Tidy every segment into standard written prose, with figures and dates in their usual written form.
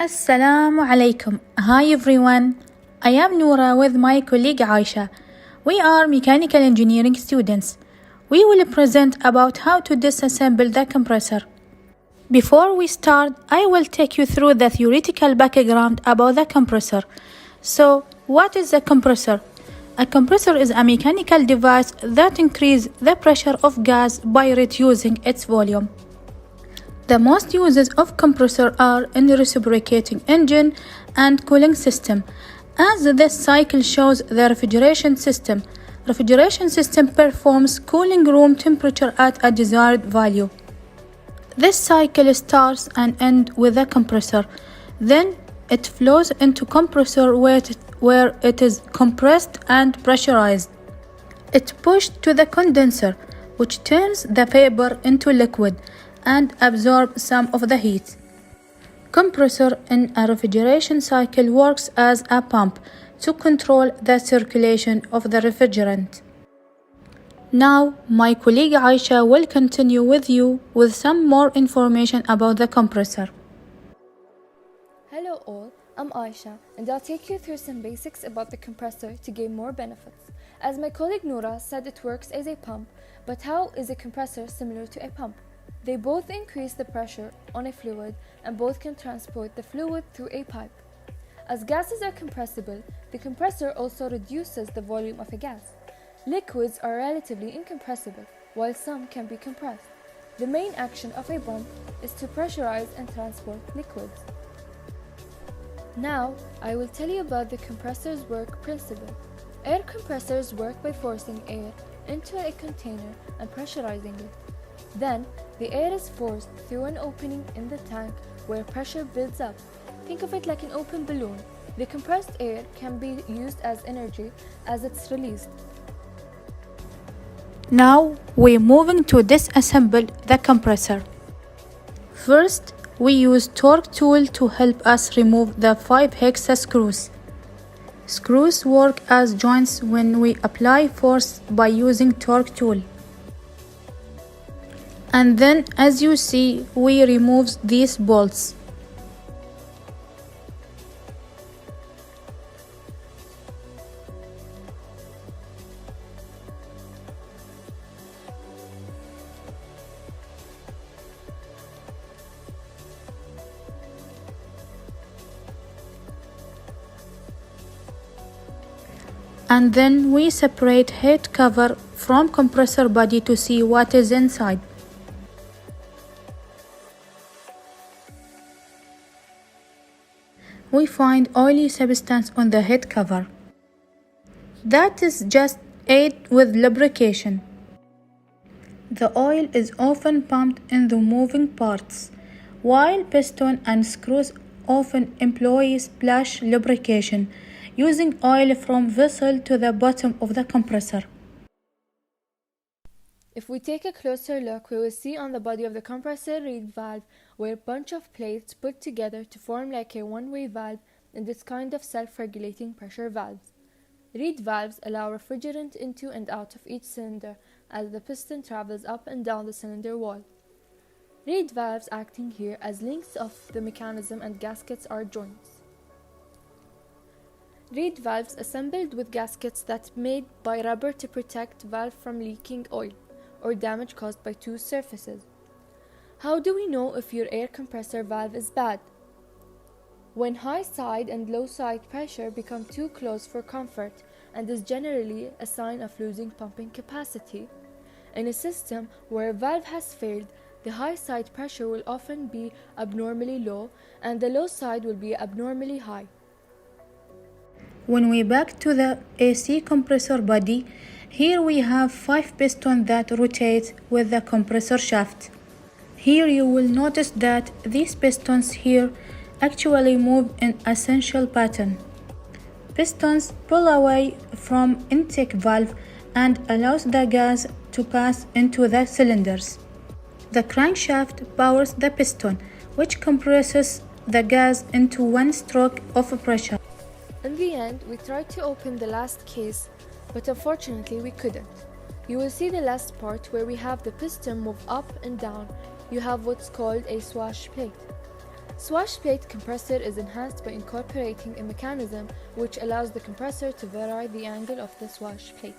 Assalamu alaikum. Hi everyone. I am Nora with my colleague Aisha. We are mechanical engineering students. We will present about how to disassemble the compressor. Before we start, I will take you through the theoretical background about the compressor. So, what is a compressor? A compressor is a mechanical device that increases the pressure of gas by reducing its volume. The most uses of compressor are in the reciprocating engine and cooling system. As this cycle shows the refrigeration system. Refrigeration system performs cooling room temperature at a desired value. This cycle starts and ends with a compressor. Then it flows into compressor where it is compressed and pressurized. It pushed to the condenser, which turns the vapor into liquid and absorb some of the heat. Compressor in a refrigeration cycle works as a pump to control the circulation of the refrigerant. Now, my colleague Aisha will continue with you with some more information about the compressor. Hello all, I'm Aisha and I'll take you through some basics about the compressor to gain more benefits. As my colleague Nora said, it works as a pump, but how is a compressor similar to a pump? They both increase the pressure on a fluid and both can transport the fluid through a pipe. As gases are compressible, the compressor also reduces the volume of a gas. Liquids are relatively incompressible, while some can be compressed. The main action of a pump is to pressurize and transport liquids. Now, I will tell you about the compressor's work principle. Air compressors work by forcing air into a container and pressurizing it. Then, the air is forced through an opening in the tank where pressure builds up. Think of it like an open balloon. The compressed air can be used as energy as it's released. Now, we're moving to disassemble the compressor. First, we use torque tool to help us remove the 5 hexa screws. Screws work as joints when we apply force by using torque tool. And then, as you see, we remove these bolts. And then we separate head cover from compressor body to see what is inside. We find oily substance on the head cover. That is just aid with lubrication. The oil is often pumped in the moving parts, while piston and screws often employ splash lubrication, using oil from vessel to the bottom of the compressor. If we take a closer look, we will see on the body of the compressor reed valve where a bunch of plates put together to form like a one-way valve in this kind of self-regulating pressure valves. Reed valves allow refrigerant into and out of each cylinder as the piston travels up and down the cylinder wall. Reed valves acting here as links of the mechanism and gaskets are joints. Reed valves assembled with gaskets that made by rubber to protect valve from leaking oil or damage caused by two surfaces. How do we know if your air compressor valve is bad? When high side and low side pressure become too close for comfort and is generally a sign of losing pumping capacity. In a system where a valve has failed, the high side pressure will often be abnormally low and the low side will be abnormally high. When we back to the AC compressor body, here we have 5 pistons that rotate with the compressor shaft. Here you will notice that these pistons here actually move in essential pattern. Pistons pull away from intake valve and allows the gas to pass into the cylinders. The crankshaft powers the piston, which compresses the gas into one stroke of pressure. In the end, we tried to open the last case, but unfortunately we couldn't. You will see the last part where we have the piston move up and down. You have what's called a swash plate. Swash plate compressor is enhanced by incorporating a mechanism which allows the compressor to vary the angle of the swash plate.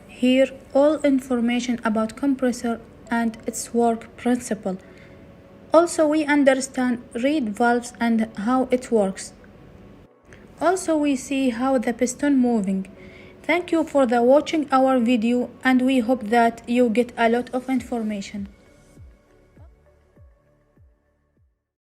Here, all information about compressor and its work principle. Also, we understand reed valves and how it works. Also, we see how the piston moving. Thank you for watching our video, and we hope that you get a lot of information.